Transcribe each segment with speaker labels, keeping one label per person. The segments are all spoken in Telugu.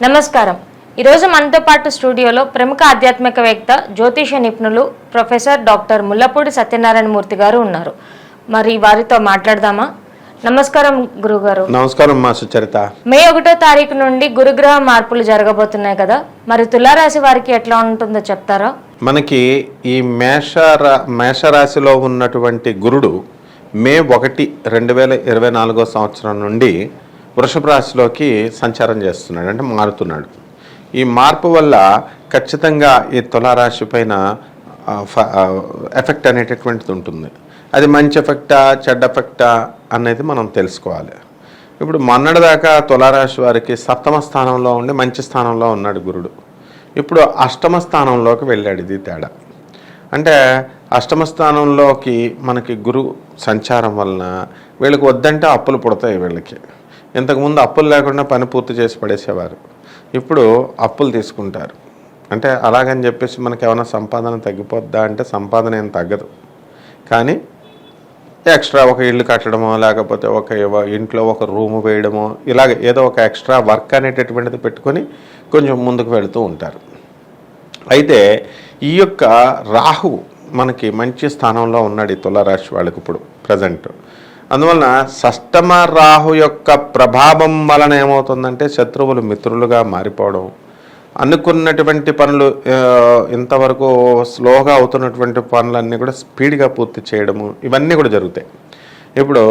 Speaker 1: నమస్కారం. ఈరోజు మనతో పాటు స్టూడియోలో ప్రముఖ ఆధ్యాత్మికవేత్త జ్యోతిష నిపుణులు ప్రొఫెసర్ డాక్టర్ ముల్లపూడి సత్యనారాయణ మూర్తి గారు ఉన్నారు. మరి వారితో మాట్లాడదామా? నమస్కారం గురుగారు.
Speaker 2: నమస్కారం మా సుచరిత.
Speaker 1: మే 1వ తారీఖు నుండి గురుగ్రహ మార్పులు జరగబోతున్నాయి కదా, మరి తులారాశి వారికి ఎట్లా ఉంటుందో చెప్తారా?
Speaker 2: మనకి ఈ మేషరాశిలో ఉన్నటువంటి గురుడు మే 1, 2024 సంవత్సరం నుండి వృషభ రాశిలోకి సంచారం చేస్తున్నాడు, అంటే మారుతున్నాడు. ఈ మార్పు వల్ల ఖచ్చితంగా ఈ తులారాశి పైన ఎఫెక్ట్ అనేటటువంటిది ఉంటుంది. అది మంచి ఎఫెక్టా చెడ్డ ఎఫెక్టా అనేది మనం తెలుసుకోవాలి. ఇప్పుడు మొన్నటిదాకా తులారాశి వారికి 7వ స్థానంలో ఉండి మంచి స్థానంలో ఉన్నాడు గురుడు. ఇప్పుడు 8వ స్థానంలోకి వెళ్ళాడు. ఇది తేడా. అంటే 8వ స్థానంలోకి మనకి గురు సంచారం వలన వీళ్ళకి వద్దంటే అప్పులు పుడతాయి. వీళ్ళకి ఇంతకుముందు అప్పులు లేకుండా పని పూర్తి చేసి పడేసేవారు, ఇప్పుడు అప్పులు తీసుకుంటారు. అంటే అలాగని చెప్పేసి మనకి ఏమైనా సంపాదన తగ్గిపోద్దా అంటే సంపాదన ఏం తగ్గదు, కానీ ఎక్స్ట్రా ఒక ఇల్లు కట్టడమో లేకపోతే ఒక ఇంట్లో ఒక రూము వేయడమో ఇలాగ ఏదో ఒక ఎక్స్ట్రా వర్క్ అనేటటువంటిది పెట్టుకొని కొంచెం ముందుకు వెళుతూ ఉంటారు. అయితే ఈ యొక్క రాహువు మనకి మంచి స్థానంలో ఉన్నాడు ఈ తులారాశి వాళ్ళకి ఇప్పుడు ప్రజెంట్. అందువలన 6వ రాహు యొక్క ప్రభావం వలన ఏమవుతుందంటే శత్రువులు మిత్రులుగా మారిపోవడం, అనుకున్నటువంటి పనులు ఇంతవరకు స్లోగా అవుతున్నటువంటి పనులన్నీ కూడా స్పీడ్గా పూర్తి చేయడము, ఇవన్నీ కూడా జరుగుతాయి. ఇప్పుడు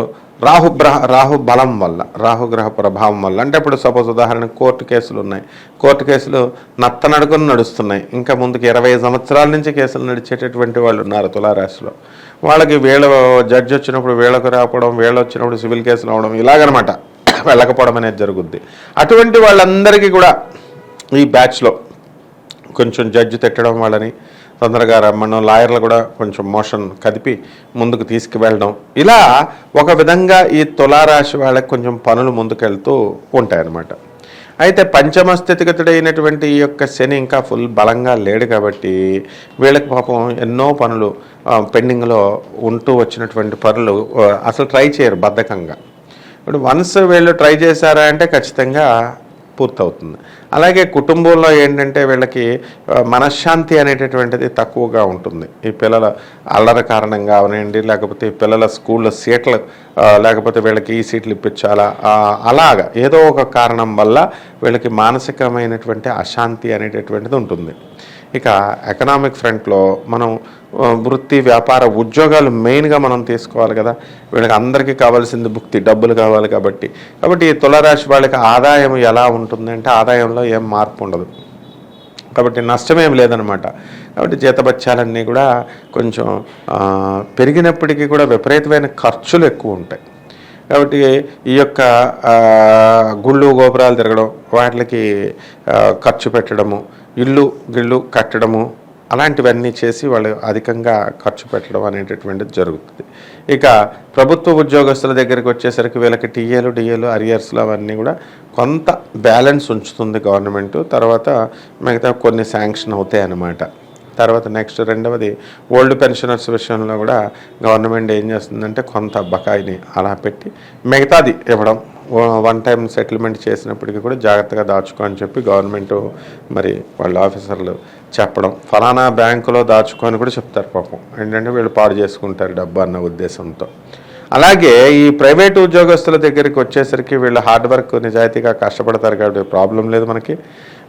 Speaker 2: రాహు బలం వల్ల, రాహుగ్రహ ప్రభావం వల్ల, అంటే ఇప్పుడు సపోజ్ ఉదాహరణకు కోర్టు కేసులు ఉన్నాయి. కోర్టు కేసులు నత్తనడుకుని నడుస్తున్నాయి. ఇంకా ముందుకు 20 సంవత్సరాల నుంచి కేసులు నడిచేటటువంటి వాళ్ళు ఉన్నారు తులారాశిలో. వాళ్ళకి వీళ్ళ జడ్జి వచ్చినప్పుడు వీళ్ళకు రావడం, వీళ్ళు వచ్చినప్పుడు సివిల్ కేసులు అవడం, ఇలాగనమాట వెళ్ళకపోవడం అనేది జరుగుద్ది. అటువంటి వాళ్ళందరికీ కూడా ఈ బ్యాచ్లో కొంచెం జడ్జి తిట్టడం, వాళ్ళని తొందరగా రమ్మడం, లాయర్లు కూడా కొంచెం మోషన్ కదిపి ముందుకు తీసుకువెళ్ళడం, ఇలా ఒక విధంగా ఈ తులారాశి వాళ్ళకి కొంచెం పనులు ముందుకెళ్తూ ఉంటాయన్నమాట. అయితే పంచమ స్థితిగతుడైనటువంటి ఈ యొక్క శని ఇంకా ఫుల్ బలంగా లేడు కాబట్టి వీళ్ళకి పాపం ఎన్నో పనులు పెండింగ్లో ఉంటూ వచ్చినటువంటి పనులు అసలు ట్రై చేయరు బద్ధకంగా. ఇప్పుడు వన్స్ వీళ్ళు ట్రై చేశారా అంటే ఖచ్చితంగా పూర్తవుతుంది. అలాగే కుటుంబంలో ఏంటంటే వీళ్ళకి మనశ్శాంతి అనేటటువంటిది తక్కువగా ఉంటుంది. ఈ పిల్లల అల్లరి కారణంగా అవనండి, లేకపోతే ఈ పిల్లల స్కూల్లో సీట్లు లేకపోతే వీళ్ళకి ఈ సీట్లు ఇప్పించాలా, అలాగా ఏదో ఒక కారణం వల్ల వీళ్ళకి మానసికమైనటువంటి అశాంతి అనేటటువంటిది ఉంటుంది. ఇక ఎకనామిక్ ఫ్రంట్లో మనం వృత్తి వ్యాపార ఉద్యోగాలు మెయిన్గా మనం తీసుకోవాలి కదా. వీళ్ళకి అందరికీ కావాల్సింది భుక్తి, డబ్బులు కావాలి కాబట్టి ఈ తులారాశి వాళ్ళకి ఆదాయం ఎలా ఉంటుంది అంటే ఆదాయంలో ఏం మార్పు ఉండదు, కాబట్టి నష్టమేం లేదనమాట. కాబట్టి జీతబత్యాలన్నీ కూడా కొంచెం పెరిగినప్పటికీ కూడా విపరీతమైన ఖర్చులు ఎక్కువ ఉంటాయి. కాబట్టి ఈ యొక్క గుళ్ళు గోపురాలు తిరగడం, వాటికి ఖర్చు పెట్టడము, ఇల్లు కట్టడము, అలాంటివన్నీ చేసి వాళ్ళు అధికంగా ఖర్చు పెట్టడం అనేటటువంటిది జరుగుతుంది. ఇక ప్రభుత్వ ఉద్యోగస్తుల దగ్గరికి వచ్చేసరికి వీళ్ళకి డిఏలు అరియర్స్లు అవన్నీ కూడా కొంత బ్యాలెన్స్ ఉంచుతుంది గవర్నమెంట్. తర్వాత మిగతా కొన్ని శాంక్షన్ అవుతాయి అన్నమాట. తర్వాత నెక్స్ట్ రెండవది ఓల్డ్ పెన్షనర్స్ విషయంలో కూడా గవర్నమెంట్ ఏం చేస్తుందంటే కొంత బకాయిని అలా పెట్టి మిగతాది ఇవ్వడం, వన్ టైం సెటిల్మెంట్ చేసినప్పటికీ కూడా జాగ్రత్తగా దాచుకో అని చెప్పి గవర్నమెంట్ మరి వాళ్ళ ఆఫీసర్లు చెప్పడం, ఫలానా బ్యాంకులో దాచుకొని కూడా చెప్తారు. పాపం ఏంటంటే వీళ్ళు పాడు చేసుకుంటారు డబ్బు అన్న ఉద్దేశంతో. అలాగే ఈ ప్రైవేటు ఉద్యోగస్తుల దగ్గరికి వచ్చేసరికి వీళ్ళు హార్డ్ వర్క్ నిజాయితీగా కష్టపడతారు కాబట్టి ప్రాబ్లం లేదు మనకి.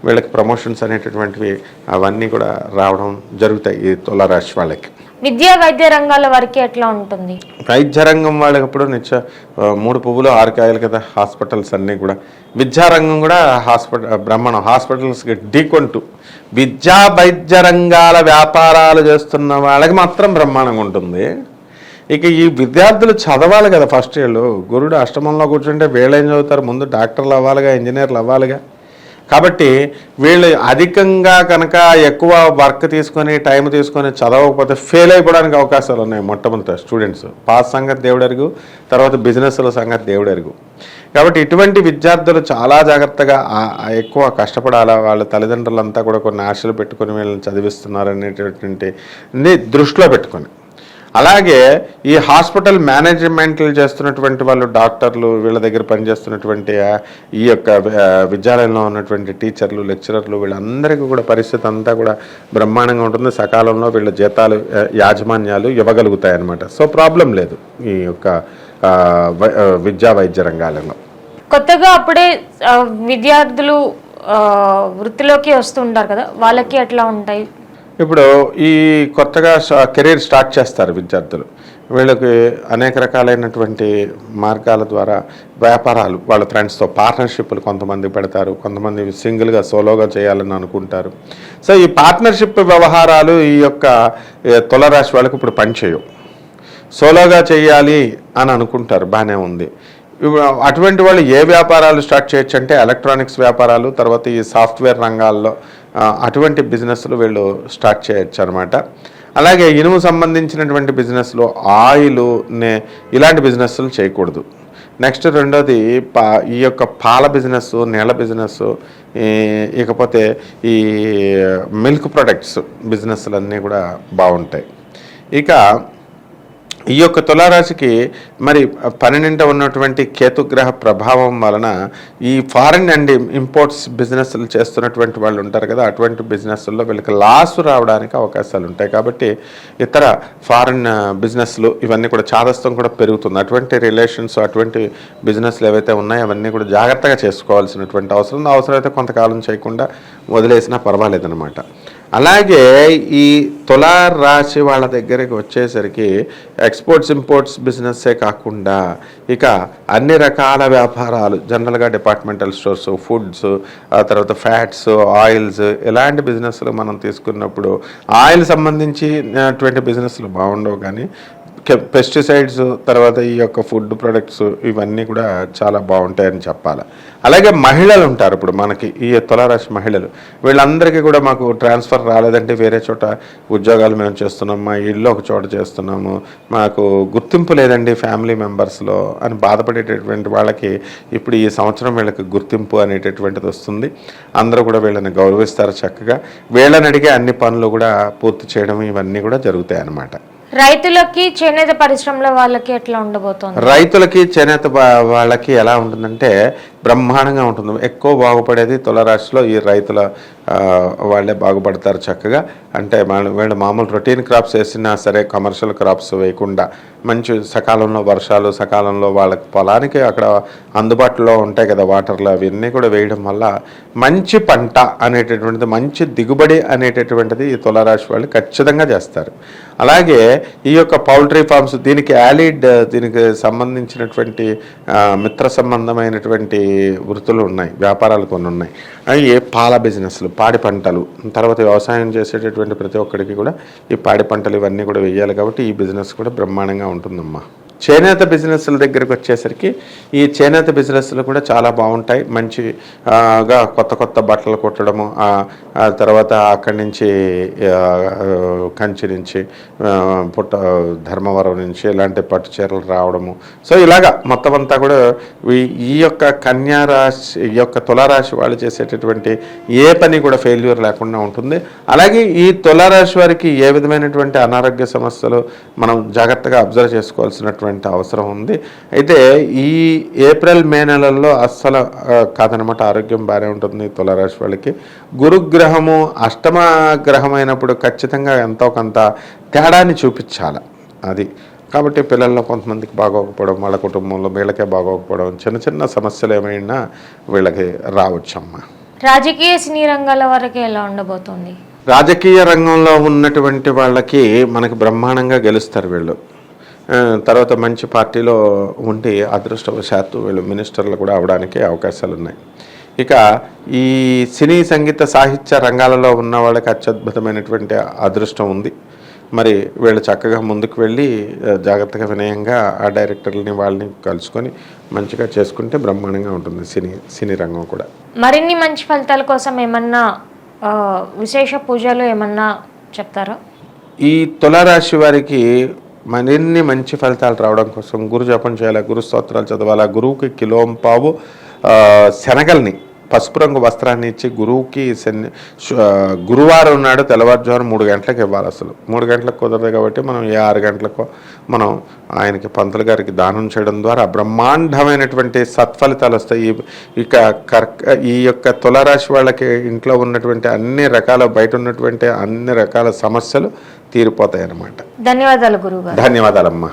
Speaker 2: వీళ్ళకి ప్రమోషన్స్ అనేటటువంటివి అవన్నీ కూడా రావడం జరుగుతాయి ఈ తులారాశి వాళ్ళకి.
Speaker 1: విద్యా వైద్య రంగాల వరకు ఎట్లా ఉంటుంది?
Speaker 2: వైద్య రంగం వాళ్ళకి ఇప్పుడు 3 పువ్వులు 6 కాయలు కదా హాస్పిటల్స్ అన్నీ కూడా. విద్యారంగం కూడా బ్రహ్మాండం, హాస్పిటల్స్కి ఢీకొంటూ విద్యా వైద్య రంగాల వ్యాపారాలు చేస్తున్న వాళ్ళకి మాత్రం బ్రహ్మాండంగా ఉంటుంది. ఇక ఈ విద్యార్థులు చదవాలి కదా ఫస్ట్ ఇయర్లో. గురుడు అష్టమంలో కూర్చుంటే వీళ్ళేం చదువుతారు? ముందు డాక్టర్లు అవ్వాలిగా, ఇంజనీర్లు అవ్వాలిగా. కాబట్టి వీళ్ళు అధికంగా కనుక ఎక్కువ వర్క్ తీసుకొని టైం తీసుకొని చదవకపోతే ఫెయిల్ అయిపోవడానికి అవకాశాలు ఉన్నాయి. మొట్టమొదటి స్టూడెంట్స్ పాస్ సంగతి దేవుడెరుగు, తర్వాత బిజినెస్ల సంగతి దేవుడెరుగు. కాబట్టి ఇటువంటి విద్యార్థులు చాలా జాగ్రత్తగా ఎక్కువ కష్టపడాలా. వాళ్ళ తల్లిదండ్రులంతా కూడా కొన్ని ఆశలు పెట్టుకొని వీళ్ళని చదివిస్తున్నారు అనేటటువంటి దృష్టిలో పెట్టుకొని అలాగే ఈ హాస్పిటల్ మేనేజ్మెంట్లు చేస్తున్నటువంటి వాళ్ళు, డాక్టర్లు, వీళ్ళ దగ్గర పనిచేస్తున్నటువంటి ఈ యొక్క విద్యాలయంలో ఉన్నటువంటి టీచర్లు, లెక్చరర్లు, వీళ్ళందరికీ కూడా పరిస్థితి అంతా కూడా బ్రహ్మాండంగా ఉంటుంది. సకాలంలో వీళ్ళ జీతాలు యాజమాన్యాలు ఇవ్వగలుగుతాయి అన్నమాట. సో ప్రాబ్లం లేదు ఈ యొక్క విద్యా వైద్య రంగాలలో.
Speaker 1: కొత్తగా అప్పుడే విద్యార్థులు వృత్తిలోకి వస్తుంటారు కదా, వాళ్ళకి ఎట్లా ఉంటాయి?
Speaker 2: ఇప్పుడు ఈ కొత్తగా కెరీర్ స్టార్ట్ చేస్తారు విద్యార్థులు. వీళ్ళకి అనేక రకాలైనటువంటి మార్గాల ద్వారా వ్యాపారాలు, వాళ్ళ ఫ్రెండ్స్తో పార్ట్నర్షిప్లు కొంతమంది పెడతారు, కొంతమంది సింగిల్గా సోలోగా చేయాలని అనుకుంటారు. సో ఈ పార్ట్నర్షిప్ వ్యవహారాలు ఈ యొక్క తులారాశి వాళ్ళకి ఇప్పుడు పనిచేయవు. సోలోగా చేయాలి అని అనుకుంటారు, బాగానే ఉంది. అటువంటి వాళ్ళు ఏ వ్యాపారాలు స్టార్ట్ చేయొచ్చు అంటే ఎలక్ట్రానిక్స్ వ్యాపారాలు, తర్వాత ఈ సాఫ్ట్వేర్ రంగాల్లో అటువంటి బిజినెస్లు వీళ్ళు స్టార్ట్ చేయొచ్చు అనమాట. అలాగే ఇనుము సంబంధించినటువంటి బిజినెస్లో ఆయిల్ ఇలాంటి బిజినెస్లు చేయకూడదు. నెక్స్ట్ రెండోది ఈ యొక్క పాల బిజినెస్, నీళ్ళ బిజినెస్, ఇకపోతే ఈ మిల్క్ ప్రొడక్ట్స్ బిజినెస్లు అన్నీ కూడా బాగుంటాయి. ఇక ఈ యొక్క తులారాశికి మరి 12వ ఉన్నటువంటి కేతుగ్రహ ప్రభావం వలన ఈ ఫారిన్ అండ్ ఇంపోర్ట్స్ బిజినెస్లు చేస్తున్నటువంటి వాళ్ళు ఉంటారు కదా, అటువంటి బిజినెస్ల్లో వీళ్ళకి లాస్ రావడానికి అవకాశాలు ఉంటాయి. కాబట్టి ఇతర ఫారిన్ బిజినెస్లు ఇవన్నీ కూడా చాదస్తం కూడా పెరుగుతుంది. అటువంటి రిలేషన్స్, అటువంటి బిజినెస్లు ఏవైతే ఉన్నాయో అవన్నీ కూడా జాగ్రత్తగా చేసుకోవాల్సినటువంటి అవసరమైతే కొంతకాలం చేయకుండా వదిలేసినా పర్వాలేదన్నమాట. అలాగే ఈ తులారాశి వాళ్ళ దగ్గరికి వచ్చేసరికి ఎక్స్పోర్ట్స్ ఇంపోర్ట్స్ బిజినెస్సే కాకుండా ఇక అన్ని రకాల వ్యాపారాలు, జనరల్గా డిపార్ట్మెంటల్ స్టోర్స్, ఫుడ్స్, ఆ తర్వాత ఫ్యాట్స్, ఆయిల్స్, ఇలాంటి బిజినెస్లు మనం తీసుకున్నప్పుడు ఆయిల్ సంబంధించినటువంటి బిజినెస్లు బాగుండవు, కానీ పెస్టిసైడ్స్, తర్వాత ఈ యొక్క ఫుడ్ ప్రొడక్ట్స్ ఇవన్నీ కూడా చాలా బాగుంటాయని చెప్పాలి. అలాగే మహిళలు ఉంటారు ఇప్పుడు మనకి, ఈ తులారాశి మహిళలు, వీళ్ళందరికీ కూడా మాకు ట్రాన్స్ఫర్ రాలేదంటే వేరే చోట ఉద్యోగాలు మేము చేస్తున్నాము, మా ఇల్లు ఒక చోట చేస్తున్నాము, మాకు గుర్తింపు లేదండి ఫ్యామిలీ మెంబర్స్లో అని బాధపడేటటువంటి వాళ్ళకి ఇప్పుడు ఈ సంవత్సరం వీళ్ళకి గుర్తింపు అనేటటువంటిది వస్తుంది. అందరూ కూడా వీళ్ళని గౌరవిస్తారు చక్కగా. వీళ్ళని అడిగే అన్ని పనులు కూడా పూర్తి చేయడం ఇవన్నీ కూడా జరుగుతాయి అన్నమాట.
Speaker 1: రైతులకి, చేనేత పరిశ్రమల వాళ్ళకి ఎట్లా ఉండబోతోంది?
Speaker 2: రైతులకి, చేనేత వాళ్ళకి ఎలా ఉంటుందంటే బ్రహ్మాండంగా ఉంటుంది. ఎక్కువ బాగుపడేది తులారాశిలో ఈ రైతుల వాళ్ళే బాగుపడతారు చక్కగా. అంటే వీళ్ళు మామూలు రొటీన్ క్రాప్స్ వేసినా సరే, కమర్షియల్ క్రాప్స్ వేయకుండా మంచి సకాలంలో వర్షాలు, సకాలంలో వాళ్ళకి పొలానికి అక్కడ అందుబాటులో ఉంటాయి కదా వాటర్లు, అవన్నీ కూడా వేయడం వల్ల మంచి పంట అనేటటువంటిది, మంచి దిగుబడి అనేటటువంటిది ఈ తులారాశి వాళ్ళు ఖచ్చితంగా చేస్తారు. అలాగే ఈ యొక్క పౌల్ట్రీ ఫార్మ్స్, దీనికి దీనికి సంబంధించినటువంటి మిత్ర సంబంధమైనటువంటి వృత్తులు ఉన్నాయి, వ్యాపారాలు కొన్ని ఉన్నాయి. అవి పాల బిజినెస్లు, పాడి పంటలు, తర్వాత వ్యవసాయం చేసేటటువంటి ప్రతి ఒక్కరికి కూడా ఈ పాడి పంటలు ఇవన్నీ కూడా వేయాలి. కాబట్టి ఈ బిజినెస్ కూడా బ్రహ్మాండంగా ఉంటుందమ్మా. చేనేత బిజినెస్ల దగ్గరికి వచ్చేసరికి ఈ చేనేత బిజినెస్లు కూడా చాలా బాగుంటాయి. మంచిగా కొత్త కొత్త బట్టలు కుట్టడము, తర్వాత అక్కడి నుంచి కంచి నుంచి, ధర్మవరం నుంచి ఇలాంటి పట్టు చీరలు రావడము. సో ఇలాగా మొత్తం అంతా కూడా ఈ యొక్క కన్యారాశి, ఈ యొక్క తులారాశి వాళ్ళు చేసేటటువంటి ఏ పని కూడా ఫెయిల్యూర్ లేకుండా ఉంటుంది. అలాగే ఈ తులారాశి వారికి ఏ విధమైనటువంటి అనారోగ్య సమస్యలు మనం జాగ్రత్తగా అబ్జర్వ్ చేసుకోవాల్సినటువంటి అవసరం ఉంది. అయితే ఈ ఏప్రిల్, మే నెలల్లో అస్సలు కాదనమాట, ఆరోగ్యం బాగానే ఉంటుంది తులారాశి వాళ్ళకి. గురుగ్రహము అష్టమ గ్రహం అయినప్పుడు ఖచ్చితంగా ఎంతో కొంత తేడాన్ని చూపించాలి అది. కాబట్టి పిల్లల్లో కొంతమందికి బాగోకపోవడం, వాళ్ళ కుటుంబంలో వీళ్ళకే బాగోకపోవడం, చిన్న చిన్న సమస్యలు ఏమైనా వీళ్ళకి రావచ్చమ్మా.
Speaker 1: రాజకీయ, సినీ రంగాల వరకు ఎలా ఉండబోతోంది?
Speaker 2: రాజకీయ రంగంలో ఉన్నటువంటి వాళ్ళకి మనకి బ్రహ్మాండంగా గెలుస్తారు వీళ్ళు. తర్వాత మంచి పార్టీలో ఉండి అదృష్టవశాత్తు వీళ్ళు మినిస్టర్లు కూడా అవడానికి అవకాశాలు ఉన్నాయి. ఇక ఈ సినీ, సంగీత, సాహిత్య రంగాలలో ఉన్న వాళ్ళకి అత్యద్భుతమైనటువంటి అదృష్టం ఉంది. మరి వీళ్ళు చక్కగా ముందుకు వెళ్ళి జాగ్రత్తగా, వినయంగా ఆ డైరెక్టర్లని వాళ్ళని కలుసుకొని మంచిగా చేసుకుంటే బ్రహ్మాండంగా ఉంటుంది సినీ రంగం కూడా.
Speaker 1: మరిన్ని మంచి ఫలితాల కోసం ఏమన్నా విశేష పూజలు ఏమన్నా చెప్తారా? ఈ
Speaker 2: తులారాశి వారికి మరిన్ని మంచి ఫలితాలు రావడం కోసం గురు జపం చేయాలి, గురు స్తోత్రాలు చదవాలి, గురువుకి కిలోంపావు శనగల్ని పసుపు రంగు వస్త్రాన్ని ఇచ్చి గురువుకి గురువారం నాడు తెల్లవారుజామున 3 గంటలకు ఇవ్వాలి. అసలు 3 గంటలకు కుదరదు కాబట్టి మనం 6 గంటలకు మనం ఆయనకి పంతులు గారికి దానం చేయడం ద్వారా బ్రహ్మాండమైనటువంటి సత్ఫలితాలు వస్తాయి. ఈ యొక్క తులారాశి వాళ్ళకి ఇంట్లో ఉన్నటువంటి అన్ని రకాల బయట ఉన్నటువంటి అన్ని రకాల సమస్యలు తీరిపోతాయి అన్నమాట.
Speaker 1: ధన్యవాదాలు గురువు గారు.
Speaker 2: ధన్యవాదాలమ్మా.